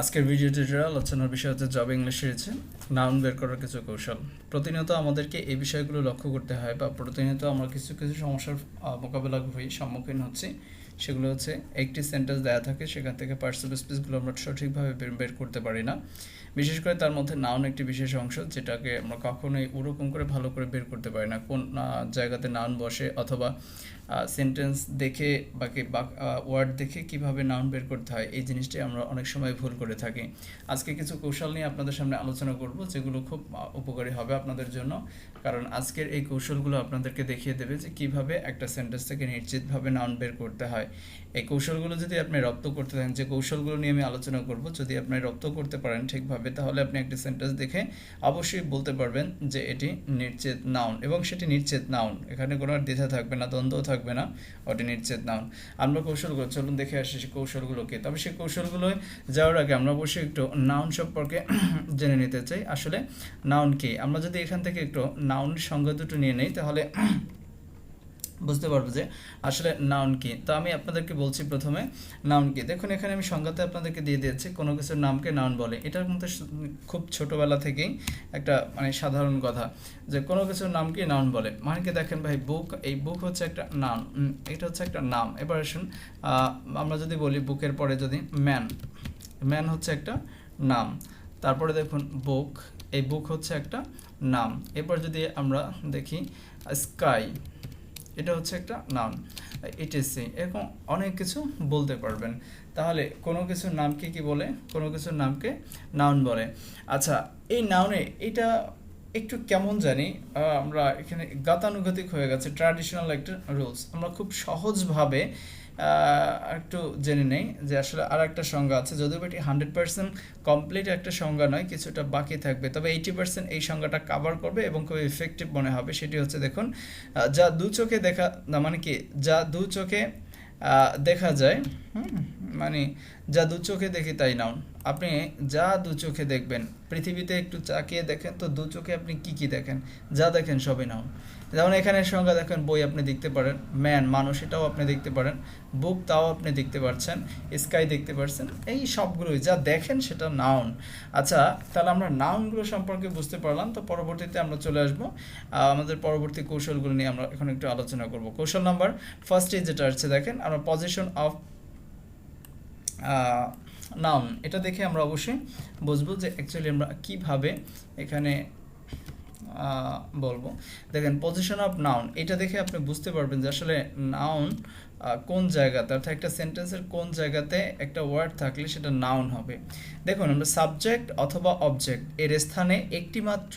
আজকের video tutorial আলোচনার বিষয় হচ্ছে জব ইংলিশ সিরিজে নাউন বের করার কিছু কৌশল। প্রতিনিয়ত আমাদেরকে এই বিষয়গুলো লক্ষ্য করতে হয় বা প্রতিনিয়ত আমরা কিছু কিছু সমস্যার মোকাবেলা হই, সম্মুখীন হচ্ছি। সেগুলো হচ্ছে একটি সেন্টেন্স দেওয়া থাকে, সেখান থেকে পার্টসিপল স্পিচগুলো আমরা সঠিকভাবে বের করতে পারি না। বিশেষ করে তার মধ্যে নাউন একটি বিশেষ অংশ, যেটাকে আমরা কখনোই ওরকম করে ভালো করে বের করতে পারি না, কোন জায়গাতে নাউন বসে অথবা সেন্টেন্স দেখে বাকি ওয়ার্ড দেখে কিভাবে নাউন বের করতে হয়, এই জিনিসটাই আমরা অনেক সময় ভুল করে থাকি। আজকে কিছু কৌশল নিয়ে আপনাদের সামনে আলোচনা করব, যেগুলো খুব উপকারী হবে আপনাদের জন্য, কারণ আজকের এই কৌশলগুলো আপনাদেরকে দেখিয়ে দেবে যে কিভাবে একটা সেন্টেন্স থেকে নিশ্চিতভাবে নাউন বের করতে হয়। এই কৌশলগুলো যদি আপনি রপ্ত করতে থাকেন, যে কৌশলগুলো নিয়ে আমি আলোচনা করব, যদি আপনি রপ্ত করতে পারেন ঠিকভাবে, তাহলে আপনি একটি সেন্টেন্স দেখে অবশ্যই বলতে পারবেন যে এটি নিশ্চিত নাউন, এবং সেটি নিশ্চিত নাউন। এখানে কোনো দ্বিধা থাকবে না, দ্বন্দ্ব থাকবে না, ওটি নিশ্চিত নাউন। আমরা কৌশলগুলো চলুন দেখে আসি সেই কৌশলগুলোকে। তবে সেই কৌশলগুলো যাওয়ার আগে আমরা অবশ্যই একটু নাউন সম্পর্কে জেনে নিতে চাই। আসলে নাউন কি? আমরা যদি এখান থেকে একটু নাউনের সংজ্ঞা দুটো নিয়ে নেই, তাহলে বুঝতে পারবো যে আসলে নাউন কি। তো আমি আপনাদেরকে বলছি প্রথমে নাউন কি। দেখুন, এখানে আমি সংজ্ঞাতে আপনাদেরকে দিয়ে দিয়েছি, কোনো কিছুর নামকে নাউন বলে। এটার মধ্যে খুব ছোটবেলা থেকেই একটা সাধারণ কথা, যে কোনো কিছুর নামকে নাউন বলে। মানে কি, দেখেন ভাই, বুক, এই বুক হচ্ছে একটা নাউন, এটা হচ্ছে একটা নাম। এবার আসুন, আমরা যদি বলি বুকের পরে যদি ম্যান, ম্যান হচ্ছে একটা নাম। তারপরে দেখুন বুক, এই বুক হচ্ছে একটা নাম। এরপর যদি আমরা দেখি স্কাই, এটা হচ্ছে একটা নাউন। ইটিসি, এরকম অনেক কিছু বলতে পারবেন। তাহলে কোনো কিছুর নামকে কি বলে? কোনো কিছুর নামকে নাউন বলে। আচ্ছা, এই নাউনে এটা একটু কেমন জানি আমরা এখানে গতানুগতিক হয়ে গেছে, ট্র্যাডিশনাল একটা রুলস। আমরা খুব সহজভাবে একটু জেনে নেই যে আসলে আর একটা সংজ্ঞা আছে, যদিও এটি 100% কমপ্লিট একটা সংজ্ঞা নয়, কিছুটা বাকি থাকবে, তবে 80% এই সংজ্ঞাটা কাভার করবে এবং খুব ইফেক্টিভ মনে হবে। সেটি হচ্ছে, দেখুন, যা দু চোখে দেখা, মানে কি, যা দু চোখে দেখা যায়, মানে যা দু চোখে দেখি তাই নাউন। আপনি যা দু চোখে দেখবেন, পৃথিবীতে একটু তাকিয়ে দেখেন তো দু চোখে আপনি কি কি দেখেন, যা দেখেন সবই নাউন। যেমন এখানে সংজ্ঞা দেখেন, বই আপনি দেখতে পারেন, ম্যান মানুষ এটাও আপনি দেখতে পারেন, বুক তাও আপনি দেখতে পাচ্ছেন, স্কাই দেখতে পাচ্ছেন, এই সবগুলোই যা দেখেন সেটা নাউন। আচ্ছা, তাহলে আমরা নাউনগুলো সম্পর্কে বুঝতে পারলাম। তো পরবর্তীতে আমরা চলে আসবো আমাদের পরবর্তী কৌশলগুলো নিয়ে আমরা এখন একটু আলোচনা করব। কৌশল নাম্বার ফার্স্টে যেটা আছে, দেখেন, আমরা পজিশন অফ নাউন, এটা দেখে আমরা অবশ্যই বুঝবো যে অ্যাকচুয়ালি আমরা কিভাবে এখানে বলবো। দেখেন, পজিশন অফ নাউন, এটা দেখে আপনি বুঝতে পারবেন যে আসলে নাউন কোন জায়গাতে, অর্থাৎ একটা সেন্টেন্সের কোন জায়গাতে একটা ওয়ার্ড থাকলে সেটা নাউন হবে। দেখুন, আমরা সাবজেক্ট অথবা অবজেক্ট এর স্থানে একটি মাত্র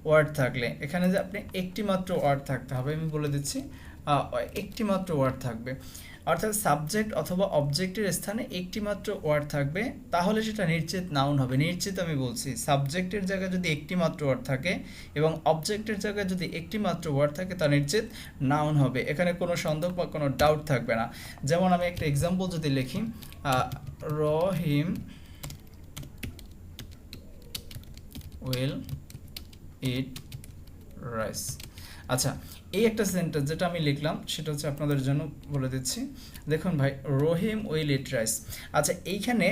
ওয়ার্ড থাকলে, এখানে যে আপনি একটি মাত্র ওয়ার্ড থাকতে হবে, আমি বলে দিচ্ছি, একটি মাত্র ওয়ার্ড থাকবে। অর্থাৎ সাবজেক্ট অথবা অবজেক্টের স্থানে একটি মাত্র ওয়ার্ড থাকবে, তাহলে সেটা নিশ্চিত নাউন হবে। নিশ্চিত আমি বলছি, সাবজেক্টের জায়গায় যদি একটি মাত্র ওয়ার্ড থাকে এবং অবজেক্টের জায়গায় যদি একটি মাত্র ওয়ার্ড থাকে, তা নিশ্চিত নাউন হবে। এখানে কোনো সন্দেহ বা কোনো ডাউট থাকবে না। যেমন আমি একটা এক্সাম্পল যদি লিখি, রহিম উইল ইট রাইস। আচ্ছা, এই একটা সেন্টেন্স যেটা আমি লিখলাম সেটা হচ্ছে আপনাদের জন্য বলে দিচ্ছি। দেখুন ভাই, রহিম উইল ইট রাইস। আচ্ছা, এইখানে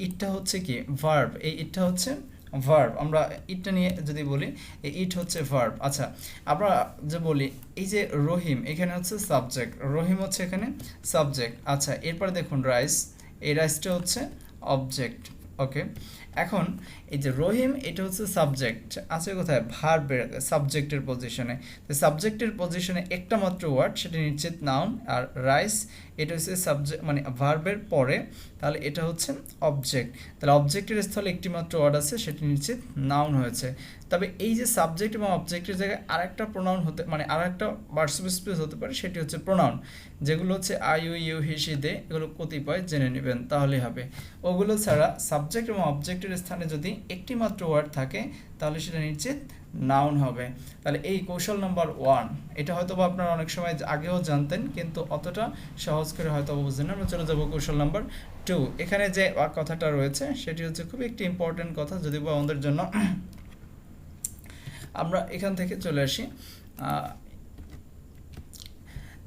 ইটটা হচ্ছে কি? ভার্ব। এই ইটটা হচ্ছে ভার্ব। আমরা ইটটা নিয়ে যদি বলি, এই ইট হচ্ছে ভার্ব। আচ্ছা, আমরা যে বলি এই যে রহিম, এখানে হচ্ছে সাবজেক্ট, রহিম হচ্ছে এখানে সাবজেক্ট। আচ্ছা, এরপরে দেখুন রাইস, এই রাইসটা হচ্ছে অবজেক্ট। ওকে, এখন এই যে রহিম, এটা হচ্ছে সাবজেক্ট, আছে কোথায়? ভার্বের সাবজেক্টের পজিশনে। তো সাবজেক্টের পজিশনে একটা মাত্র ওয়ার্ড, সেটা নিশ্চিত নাউন। আর রাইস, এটা হচ্ছে সাবজেক্ট, মানে ভার্বের পরে, তাহলে এটা হচ্ছে অবজেক্ট। তাহলে অবজেক্টের স্থলে একটি মাত্র ওয়ার্ড আছে, সেটি নিশ্চিত নাউন হয়েছে। তবে এই যে সাবজেক্ট এবং অবজেক্টের জায়গায় আরেকটা প্রোনাউন হতে, মানে আরেকটা পার্টসিপল স্পিচ হতে পারে, সেটি হচ্ছে প্রোনাউন। যেগুলো হচ্ছে আই, ইউ, হি, সি, দে, এগুলো কতিপয় জেনে নেবেন, তাহলেই হবে। ওগুলো ছাড়া সাবজেক্ট এবং অবজেক্টের স্থানে যদি একটি মাত্র ওয়ার্ড থাকে, তাহলে সেটা নিশ্চিত নাউন হবে। তাহলে এই কৌশল নাম্বার 1, এটা হয়তো বা আপনারা অনেক সময় আগেও জানতেন, কিন্তু অতটা সহজ করে হয়তো বুঝতেন না। আমরা চলে যাবো কৌশল নাম্বার 2। এখানে যে কথাটা রয়েছে সেটি হচ্ছে খুব একটি ইম্পর্টেন্ট কথা, যদি বা আমাদের জন্য। আমরা এখান থেকে চলে আসি,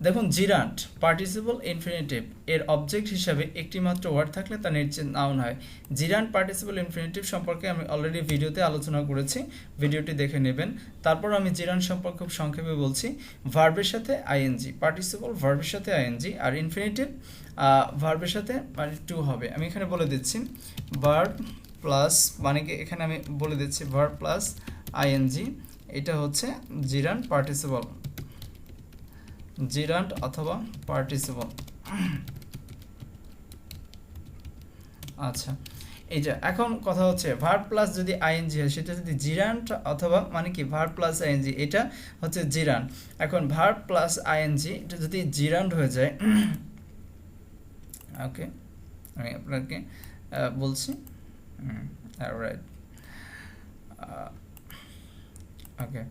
দেখুন জিরান্ট পার্টিসিপল ইনফিনিটিভ এর অবজেক্ট হিসাবে একটি মাত্র ওয়ার্ড থাকলে তা নিশ্চিত নাউন হয়। জিরান্ট পার্টিসিপল ইনফিনিটিভ সম্পর্কে আমি অলরেডি ভিডিওতে আলোচনা করেছি, ভিডিওটি দেখে নেবেন। তারপর আমি জিরান্ট সম্পর্কে খুব সংক্ষেপে বলছি। ভার্বের সাথে আইএনজি, পার্টিসিপল ভার্বের সাথে আইএনজি, আর ইনফিনিটিভ ভার্বের সাথে মানে টু হবে। আমি এখানে বলে দিচ্ছি ভার্ব প্লাস, মানে কি এখানে আমি বলে দিচ্ছি ভার্ব প্লাস আইএনজি, এটা হচ্ছে জিরান্ট পার্টিসিপল, জিরান্ট অথবা পার্টিসিপল। আচ্ছা, এই যে এখন কথা হচ্ছে ভার্ব প্লাস যদি আইএনজি হয় সেটা যদি জিরান্ট অথবা মানে কি ভার্ব প্লাস আইএনজি, এটা হচ্ছে জিরান্ট। এখন ভার্ব প্লাস আইএনজি এটা যদি জিরান্ট হয়ে যায়, ওকে আমি আপনাকে বলছি, রাইট, ওকে।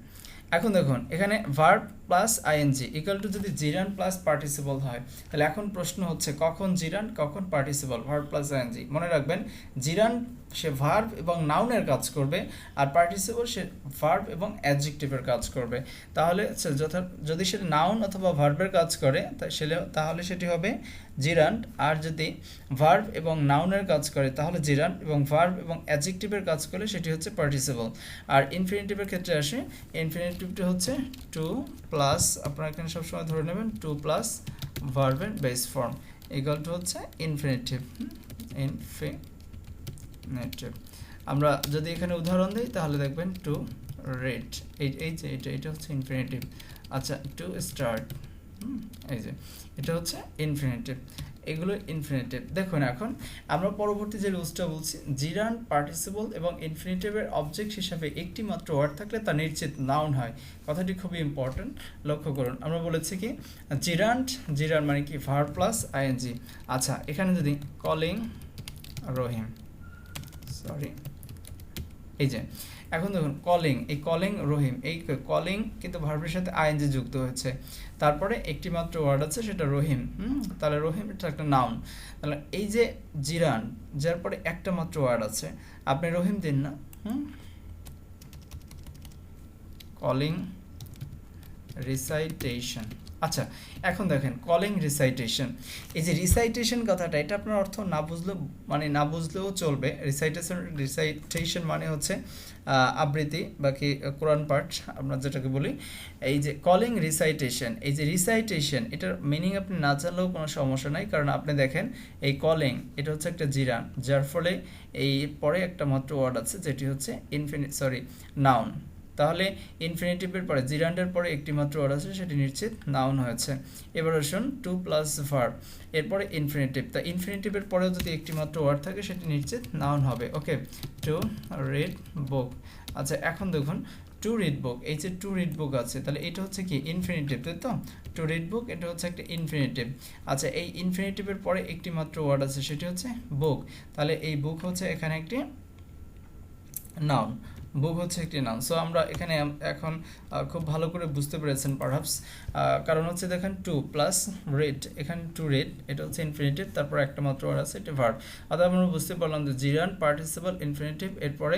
এখন দেখুন এখানে verb plus ING equal to যদি জিরান্ট প্লাস পার্টিসিপল হয়, তাহলে এখন প্রশ্ন হচ্ছে কখন জিরান্ট কখন পার্টিসিপল। ভার্ব প্লাস আইএনজি মনে রাখবেন, জিরান্ট সে ভার্ব এবং নাউনের কাজ করবে, আর পার্টিসিপল সে ভার্ব এবং অ্যাডজেক্টিভের কাজ করবে। তাহলে যদি সেটা নাউন অথবা ভার্বের কাজ করে তাহলে সেটি হবে জিরান্ট, আর যদি ভার্ব এবং নাউনের কাজ করে তাহলে জিরান্ট, এবং ভার্ব এবং অ্যাডজেক্টিভের কাজ করলে সেটি হচ্ছে পার্টিসিপল। আর ইনফিনিটিভের ক্ষেত্রে আসে, ইনফিনিটিভটা হচ্ছে টু প্লাস, আপনারা এখানে সবসময় ধরে নেবেন টু প্লাস ভার্বের বেস ফর্ম ইকুয়াল টু হচ্ছে ইনফিনিটিভ। ইনফিনিটিভ আমরা যদি এখানে উদাহরণ দিই তাহলে দেখবেন টু রেড, এই যে এটা হচ্ছে ইনফিনিটিভ। আচ্ছা, টু স্টার্ট, এই যে এটা হচ্ছে ইনফিনিটিভ, এগুলো ইনফিনিটিভ। দেখুন এখন আমরা পরবর্তী যে রুলসটা বলছি, জিরান্ট পার্টিসিপল এবং ইনফিনিটিভের অবজেক্ট হিসাবে একটি মাত্র ওয়ার্ড থাকলে তা নিশ্চিত নাউন হয়। কথাটি খুবই ইম্পর্টেন্ট, লক্ষ্য করুন। আমরা বলেছি কি জিরান্ট মানে কি ভার্ব প্লাস আইএনজি। আচ্ছা, এখানে যদি কলিং রহিম, সরি, এই যে এখন দেখুন কলিং, এই কলিং রহিম, এই কলিং কিন্তু ভার্বের সাথে আইএনজি যুক্ত হয়েছে, তারপরে একটি মাত্র ওয়ার্ড আছে সেটা রহিম, তাহলে রহিম এটা একটা নাউন। তাহলে এই যে জিরান, যার পরে একটা মাত্র ওয়ার্ড আছে, আপনি রহিম দিন না, কলিং রিসাইটেশন। আচ্ছা, এখন দেখেন কলিং রিসাইটেশন, এই যে রিসাইটেশন কথাটা, এটা আপনার অর্থ না বুঝলেও চলবে। রিসাইটেশন মানে হচ্ছে আবৃত্তি, বাকি কোরআন পাঠ আমরা যেটাকে বলি। এই যে কলিং রিসাইটেশন, এই যে রিসাইটেশন, এটার মিনিং আপনি না জানলেও কোনো সমস্যা নাই, কারণ আপনি দেখেন এই কলিং এটা হচ্ছে একটা জিরান, যার ফলে এই পরে একটা মাত্র ওয়ার্ড আছে যেটি হচ্ছে নাউন। তাহলে ইনফিনিটিভের পরে জিরান্ডের পরে একটি মাত্র ওয়ার্ড আছে, সেটি নিশ্চিত নাউন হয়েছে। এবার আসুন টু প্লাস ভার্ব, এরপরে ইনফিনিটিভ, তা ইনফিনিটিভের পরেও যদি একটি মাত্র ওয়ার্ড থাকে সেটি নিশ্চিত নাউন হবে। ওকে, টু রিড বুক। আচ্ছা, এখন দেখুন টু রিড বুক, এই যে টু রিড বুক আছে, তাহলে এটা হচ্ছে কি ইনফিনিটিভ, তাই তো? টু রিড বুক এটা হচ্ছে একটা ইনফিনিটিভ। আচ্ছা, এই ইনফিনিটিভের পরে একটি মাত্র ওয়ার্ড আছে, সেটি হচ্ছে বুক, তাহলে এই বুক হচ্ছে এখানে একটি নাউন, বুক হচ্ছে একটি নাউন। সো আমরা এখানে এখন খুব ভালো করে বুঝতে পেরেছেন পারহাপস, কারণ হচ্ছে দেখেন টু প্লাস রেড, এখানে টু রেড এটা হচ্ছে ইনফিনিটিভ, তারপর একটা মাত্র ওয়ার্ড আছে এটা ভার্ব। অর্থাৎ আমরা বুঝতে পারলাম যে জিরান পার্টিসিপল ইনফিনিটিভ এরপরে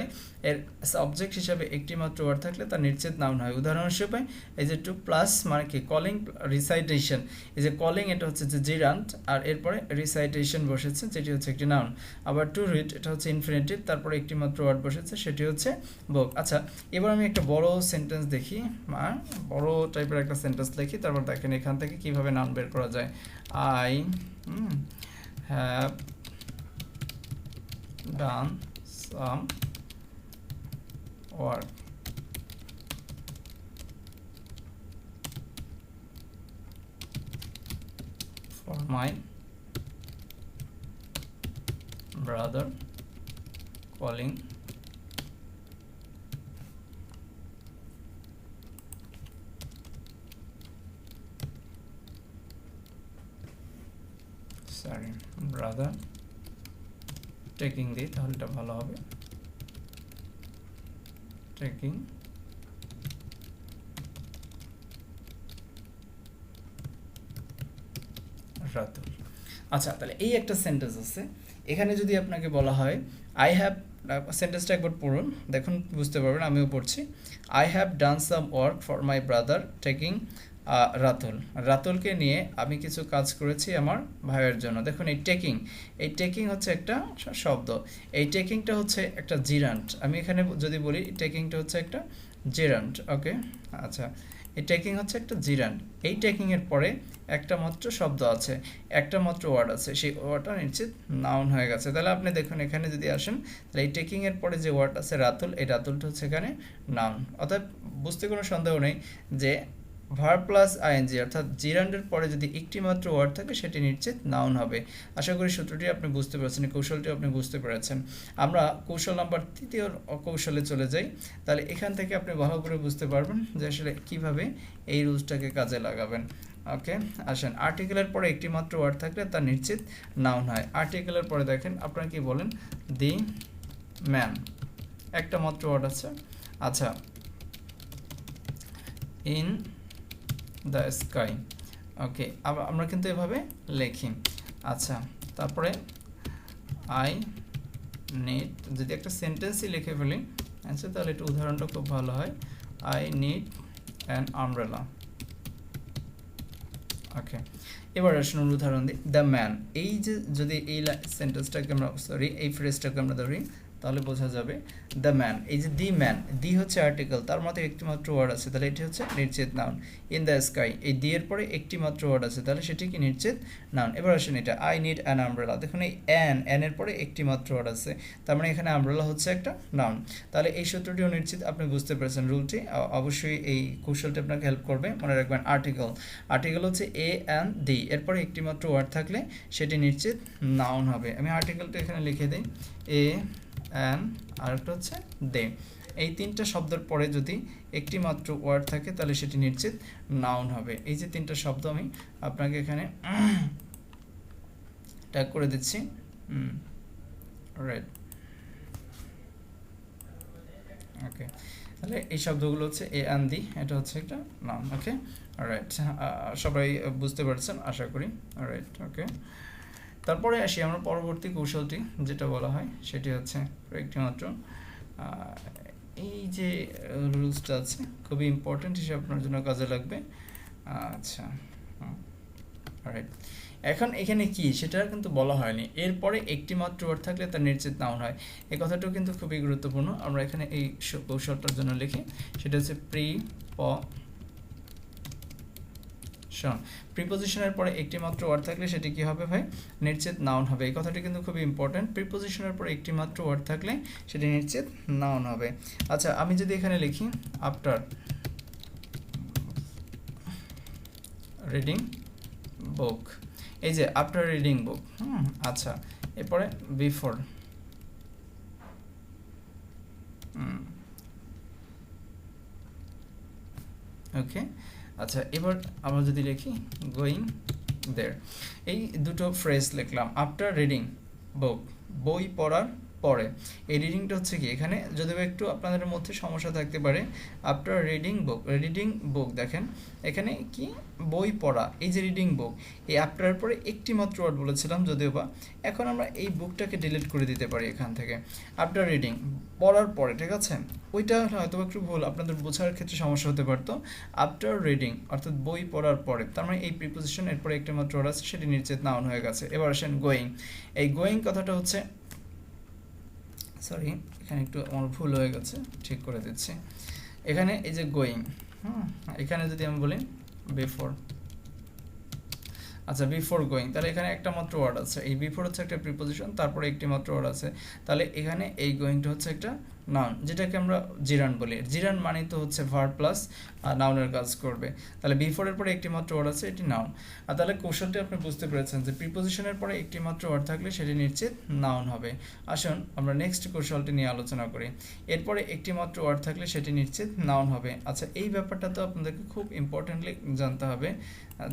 এর সাবজেক্ট হিসাবে একটি মাত্র ওয়ার্ড থাকলে তা নিশ্চিত নাউন হয়। উদাহরণ হিসেবে এই যে টু প্লাস মানে কি কলিং রিসাইটেশন, এই যে কলিং এটা হচ্ছে যে জিরান্ট, আর এরপরে রিসাইটেশন বসেছে যেটি হচ্ছে একটি নাউন। আবার টু রিড এটা হচ্ছে ইনফিনিটিভ, তারপরে একটি মাত্র ওয়ার্ড বসেছে সেটি হচ্ছে বুক। আচ্ছা, এবার আমি একটা বড় সেন্টেন্স দেখি, বড় টাইপের একটা সেন্টেন্স লিখি, তারপর দেখেন এখান থেকে কিভাবে নাউন বের করা যায়। I have done some work, for my brother calling brother taking the, তাহলে এটা ভালো হবে, taking রাতুল। আচ্ছা, তাহলে এই একটা সেন্টেন্স আছে, এখানে যদি আপনাকে বলা হয় আই হ্যাভ, সেন্টেন্সটা একবার পড়ুন, দেখুন বুঝতে পারবেন, আমিও পড়ছি। I have done some work for my brother taking Ratul, রাতুলকে নিয়ে আমি কিছু কাজ করেছি আমার ভাইয়ের জন্য। দেখুন এই টেকিং, এই টেকিং হচ্ছে একটা শব্দ, এই টেকিংটা হচ্ছে একটা জিরান্ট। আমি এখানে যদি বলি টেকিংটা হচ্ছে একটা জিরান্ট, ওকে। আচ্ছা, এই টেকিং হচ্ছে একটা জিরান্ট। এই টেকিংয়ের পরে একটা মাত্র শব্দ আছে, একটা মাত্র ওয়ার্ড আছে, সেই ওয়ার্ডটা নিশ্চিত নাউন হয়ে গেছে। তাহলে আপনি দেখুন এখানে যদি আসেন, তাহলে এই টেকিংয়ের পরে যে ওয়ার্ড আছে রাতুল, এই রাতুলটা হচ্ছে এখানে নাউন। অর্থাৎ বুঝতে কোনো সন্দেহ নেই যে ভার্ব প্লাস আইএনজি অর্থাৎ জিরান্ডের পরে যদি একটি মাত্র ওয়ার্ড থাকে সেটি নিশ্চিত নাউন হবে। আশা করি সূত্রটি আপনি বুঝতে পেরেছেন, কৌশলটি আপনি বুঝতে পেরেছেন। আমরা কৌশল নাম্বার 3 কৌশলে চলে যাই। তাহলে এখান থেকে আপনি ভালো করে বুঝতে পারবেন যে আসলে কীভাবে এই রুলসটাকে কাজে লাগাবেন। ওকে, আসেন, আর্টিকেলের পরে একটি মাত্র ওয়ার্ড থাকলে তার নিশ্চিত নাউন হয়। আর্টিকেলের পরে দেখেন আপনারা কি বলেন, দি ম্যান, একটা মাত্র ওয়ার্ড আছে। আচ্ছা, ইন দ্য স্কাই, ওকে, আমরা কিন্তু এভাবে লিখি। আচ্ছা, তারপরে আই নিড, যদি একটা সেন্টেন্সই লিখে ফেলি, আচ্ছা তাহলে একটু উদাহরণটা খুব ভালো হয়। আই নিড অ্যান আমব্রেলা, ওকে। এবার আসুন উদাহরণ দিই, দ্য ম্যান। এই যে যদি এই সেন্টেন্সটাকে আমরা এই ফ্রেজটাকে আমরা ধরি, তাহলে বোঝা যাবে দ্য ম্যান, এই যে দি ম্যান, দি হচ্ছে আর্টিকেল, তার মধ্যে একটি মাত্র ওয়ার্ড আছে, তাহলে এটি হচ্ছে নিশ্চিত নাউন। ইন দ্য স্কাই, এই দি এর পরে একটি মাত্র ওয়ার্ড আছে, তাহলে সেটি কি নিশ্চিত নাউন। এবার আসেন এটা, আই নিড অ্যান আমব্রেলা, দেখুন এই অ্যান এর পরে একটি মাত্র ওয়ার্ড আছে, তার মানে এখানে আমব্রেলা হচ্ছে একটা নাউন। তাহলে এই সূত্রটিও নিশ্চিত, আপনি বুঝতে পেরেছেন রুলটি। অবশ্যই এই কৌশলটি আপনাকে হেল্প করবে। মনে রাখবেন আর্টিকেল, আর্টিকেল হচ্ছে এ অ্যান্ড দি, এরপরে একটি মাত্র ওয়ার্ড থাকলে সেটি নিশ্চিত নাউন হবে। আমি আর্টিকেলটা এখানে লিখে দিই, এ অ্যান্ড আরেকটা হচ্ছে দে। এই তিনটা শব্দের পরে যদি একটি মাত্র ওয়ার্ড থাকে তাহলে সেটি নিশ্চিত নাউন হবে। এই যে তিনটা শব্দ আমি আপনাকে এখানে ট্যাগ করে দিচ্ছি, রাইট, ওকে। তাহলে এই শব্দগুলো হচ্ছে এ অ্যান্ড দি, এটা হচ্ছে একটা নাউন, ওকে, রাইট। সবাই বুঝতে পারছেন আশা করি, রাইট, ওকে। তারপরে আসি আমরা পরবর্তী কৌশলটি, যেটা বলা হয় সেটি হচ্ছে একটি মাত্র এই যে রুলসটা আছে, খুবই ইম্পর্টেন্ট হিসেবে আপনার জন্য কাজে লাগবে। আচ্ছা, রাইট। এখন এখানে কি সেটা কিন্তু বলা হয়নি, এরপরে একটি মাত্র ওয়ার্ড থাকলে তার নিশ্চিত নাউন হয়, এই কথাটাও কিন্তু খুবই গুরুত্বপূর্ণ। আমরা এখানে এই কৌশলটার জন্য লিখি, সেটা হচ্ছে প্রিপোজিশনের পরে একটি মাত্র ওয়ার্ড থাকলে সেটি কি হবে ভাই, নিশ্চিত নাউন হবে। এই কথাটি কিন্তু খুবই ইম্পর্টেন্ট, প্রিপোজিশনের পরে একটি মাত্র ওয়ার্ড থাকলে সেটি নিশ্চিত নাউন হবে। আচ্ছা, আমি যদি এখানে লিখি আফটার রিডিং বুক, এই যে আফটার রিডিং বুক, আচ্ছা, এরপরে বিফোর, ওকে। আচ্ছা, এবার আমরা যদি লিখি গোয়িং দেয়ার, এই দুটো ফ্রেজ লিখলাম। আফটার রিডিং বুক, বই পড়ার পরে, এই রিডিংটা হচ্ছে কি, এখানে যদিও একটু আপনাদের মধ্যে সমস্যা থাকতে পারে। আফটার রিডিং বুক দেখেন এখানে কি বই পড়া, এই যে রিডিং বুক, এই আফটার পরে একটি মাত্র ওয়ার্ড বলেছিলাম যদিও বা, এখন আমরা এই বুকটাকে ডিলিট করে দিতে পারি এখান থেকে। আফটার রিডিং, পড়ার পরে, ঠিক আছে, ওইটা হয়তো একটু ভুল, আপনাদের বোঝার ক্ষেত্রে সমস্যা হতে পারতো। আফটার রিডিং অর্থাৎ বই পড়ার পরে, তার মানে এই প্রিপোজিশন এরপরে একটা মাত্র ওয়ার্ড আছে, সেটি নিশ্চিত নাউন হয়ে গেছে। এবার আসেন গোয়িং, এই গোয়িং কথাটা হচ্ছে, সরি এখানে একটু আমার ভুল হয়ে গেছে, ঠিক করে দিচ্ছি। এখানে এই যে গোয়িং, এখানে যদি আমি বলি বিফোর, আচ্ছা বিফোর গোয়িং, তাহলে এখানে একটা মাত্র ওয়ার্ড আছে, এই বিফোর হচ্ছে একটা প্রিপোজিশন, তারপরে একটি মাত্র ওয়ার্ড আছে, তাহলে এখানে এই গোয়িংটা হচ্ছে একটা নাউন, যেটাকে আমরা জিরান বলি। জিরান মানে তো হচ্ছে ভার্ব প্লাস নাউনের কাজ করবে, তাহলে বিফোরের পরে একটি মাত্র ওয়ার্ড আছে, এটি নাউন। আর তাহলে কৌশলটি আপনি বুঝতে পেরেছেন যে প্রিপোজিশনের পরে একটি মাত্র ওয়ার্ড থাকলে সেটি নিশ্চিত নাউন হবে। আসুন আমরা নেক্সট কৌশলটি নিয়ে আলোচনা করি, এরপরে একটি মাত্র ওয়ার্ড থাকলে সেটি নিশ্চিত নাউন হবে। আচ্ছা, এই ব্যাপারটা তো আপনাদেরকে খুব ইম্পর্টেন্টলি জানতে হবে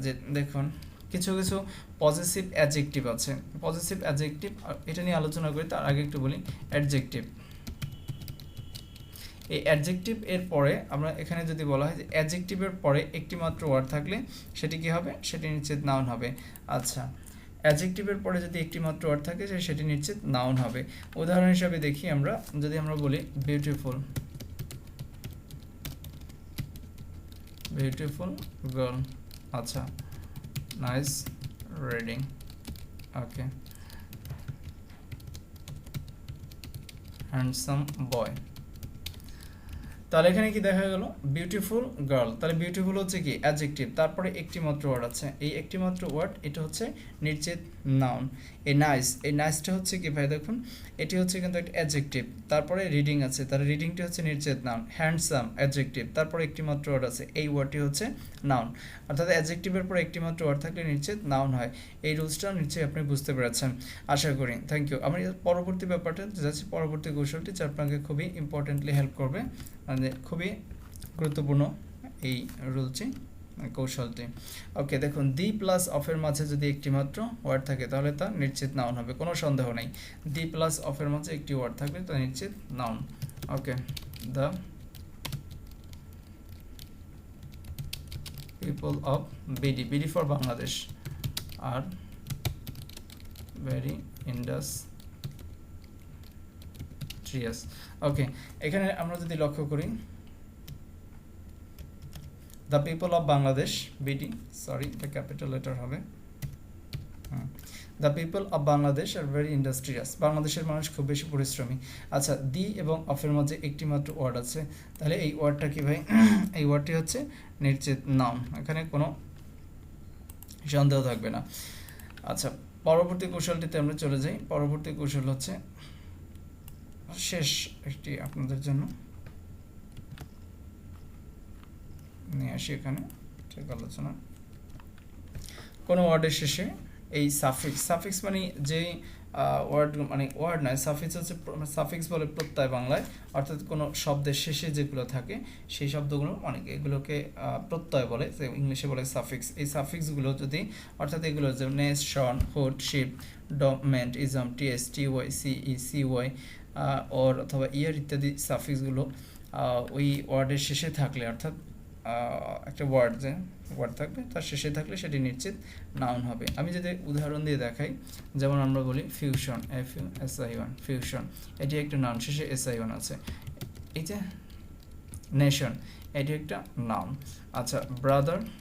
যে দেখুন কিছু কিছু পজিটিভ অ্যাডজেক্টিভ আছে, পজিটিভ অ্যাডজেক্টিভ, এটা নিয়ে আলোচনা করি তার আগে একটু বলি অ্যাডজেক্টিভ। এই অ্যাডজেক্টিভ এর পরে আমরা এখানে যদি বলা হয় যে অ্যাডজেক্টিভের পরে একটি মাত্র ওয়ার্ড থাকলে সেটি কি হবে, সেটি নিশ্চিত নাউন হবে। আচ্ছা, অ্যাডজেক্টিভের পরে যদি একটি মাত্র ওয়ার্ড থাকে সেটি নিশ্চিত নাউন হবে। উদাহরণ হিসাবে দেখি আমরা, যদি আমরা বলি বিউটিফুল, বিউটিফুল গার্ল, আচ্ছা নাইস রিডিং, ওকে হ্যান্ডসাম বয়। তাহলে এখানে কি দেখা গেল, বিউটিফুল গার্ল, তাহলে বিউটিফুল হচ্ছে কি অ্যাডজেক্টিভ, তারপরে একটি মাত্র ওয়ার্ড আছে, এই একটি মাত্র ওয়ার্ড এটা হচ্ছে নির্জিত নাউন। এই নাইসটা হচ্ছে কি ভাই দেখুন, এটি হচ্ছে কিন্তু একটা অ্যাডজেক্টিভ, তারপরে রিডিং আছে, তাহলে রিডিংটি হচ্ছে নির্জিত নাউন। হ্যান্ডসাম অ্যাডজেক্টিভ, তারপরে একটি মাত্র ওয়ার্ড আছে, এই ওয়ার্ডটি হচ্ছে নাউন। অর্থাৎ অ্যাডজেক্টিভের পরে একটি মাত্র ওয়ার্ড থাকলে নির্জিত নাউন হয়। এই রুলসটা নিশ্চয়ই আপনি বুঝতে পেরেছেন আশা করি। Thank you. আমি পরবর্তী ব্যাপারটা যাচ্ছি, পরবর্তী কৌশলটি যা আপনাকে খুবই ইম্পর্টেন্টলি হেল্প করবে, মানে খুবই গুরুত্বপূর্ণ এই রুলটি, কৌশলটি। ওকে দেখুন, দি প্লাস অফের মাঝে যদি একটি মাত্র ওয়ার্ড থাকে তাহলে তা নিশ্চিত নাউন হবে, কোনো সন্দেহ নেই। দি প্লাস অফের মাঝে একটি ওয়ার্ড থাকলে তা নিশ্চিত noun. Okay, the people of BD for Bangladesh are very industrious. Okay, এখানে আমরা যদি লক্ষ্য করি, the people of Bangladesh BD, sorry এটা ক্যাপিটাল লেটার হবে, the people of Bangladesh are very industrious, বাংলাদেশের মানুষ খুব বেশি পরিশ্রমী। আচ্ছা, দি এবং অফের মাঝে একটি মাত্র ওয়ার্ড আছে, তাহলে এই ওয়ার্ডটা কি ভাই, এই ওয়ার্ডটি হচ্ছে নির্জিত নাউন, এখানে কোনো সন্দেহ থাকবে না। আচ্ছা, পরবর্তী কৌশলটিতে আমরা চলে যাই। পরবর্তী কৌশল হচ্ছে শেষ একটি আপনাদের জন্য নিয়ে আসি, এখানে ঠিক আলোচনা। কোনো ওয়ার্ডের শেষে এই সাফিক্স মানে যেই ওয়ার্ড, মানে ওয়ার্ড নয়, সাফিক্স হচ্ছে, সাফিক্স বলে প্রত্যয় বাংলায়, অর্থাৎ কোনো শব্দের শেষে যেগুলো থাকে সেই শব্দগুলো, মানে এগুলোকে প্রত্যয় বলে, ইংলিশে বলে সাফিক্স। এই সাফিক্সগুলো যদি, অর্থাৎ এগুলো যে নেস, শন, হুড, শিপ, ডমেন্ট, ইজম, টিএস, টিওয়াই, সিই, সিওয়াই ওর অথবা ইয়ার ইত্যাদি সাফিক্সগুলো ওই ওয়ার্ডের শেষে থাকলে, অর্থাৎ একটা ওয়ার্ড থাকবে তার শেষে থাকলে সেটি নিশ্চিত নাউন হবে। আমি যদি উদাহরণ দিয়ে দেখাই, যেমন আমরা বলি ফিউশন, FUSION, ফিউশন, এটি একটা নাউন, শেষে SION আছে। এই যে নেশন, এটি একটা নাউন। আচ্ছা, ব্রাদারহুড,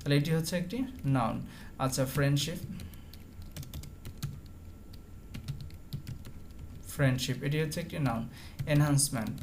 তাহলে এটি হচ্ছে একটি নাউন। আচ্ছা, ফ্রেন্ডশিপ, এটি হচ্ছে একটি নাউন। এনহান্সমেন্ট,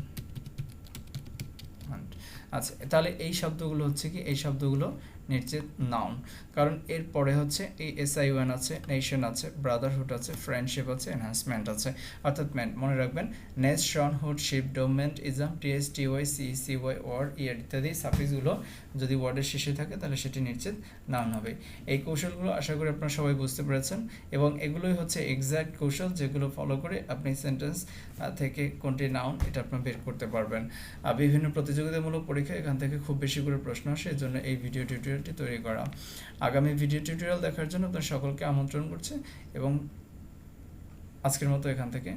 আচ্ছা, তাহলে এই শব্দগুলো হচ্ছে কি, এই শব্দগুলো নিশ্চিত নাউন, কারণ এর পরে হচ্ছে এই SION আছে, নেশন আছে, ব্রাদারহুড আছে, ফ্রেন্ডশিপ আছে, এনহান্সমেন্ট আছে, অর্থাৎ মনে রাখবেন নেস, শন, হুড, শিপ, ডোমেন্ট, ইজম, টিএস, টিওয়াই, সিই, সিওয়াই, ওয়ার, ইয়ার ইত্যাদি সাফিক্সগুলো যদি ওয়ার্ডের শেষে থাকে তাহলে সেটি নিশ্চিত নাউন হবে। এই কৌশলগুলো আশা করি আপনারা সবাই বুঝতে পেরেছেন, এবং এগুলোই হচ্ছে এক্স্যাক্ট কৌশল যেগুলো ফলো করে আপনি সেন্টেন্স থেকে কোনটি নাউন এটা আপনারা বের করতে পারবেন। বিভিন্ন প্রতিযোগিতামূলক পরীক্ষা এখান থেকে খুব বেশি করে প্রশ্ন আসে, এই জন্য এই ভিডিও টিউটোরিয়ালটি তৈরি করা। আগামী ভিডিও টিউটোরিয়াল দেখার জন্য আপনার সকলকে আমন্ত্রণ করছি, এবং আজকের মতো এখান থেকে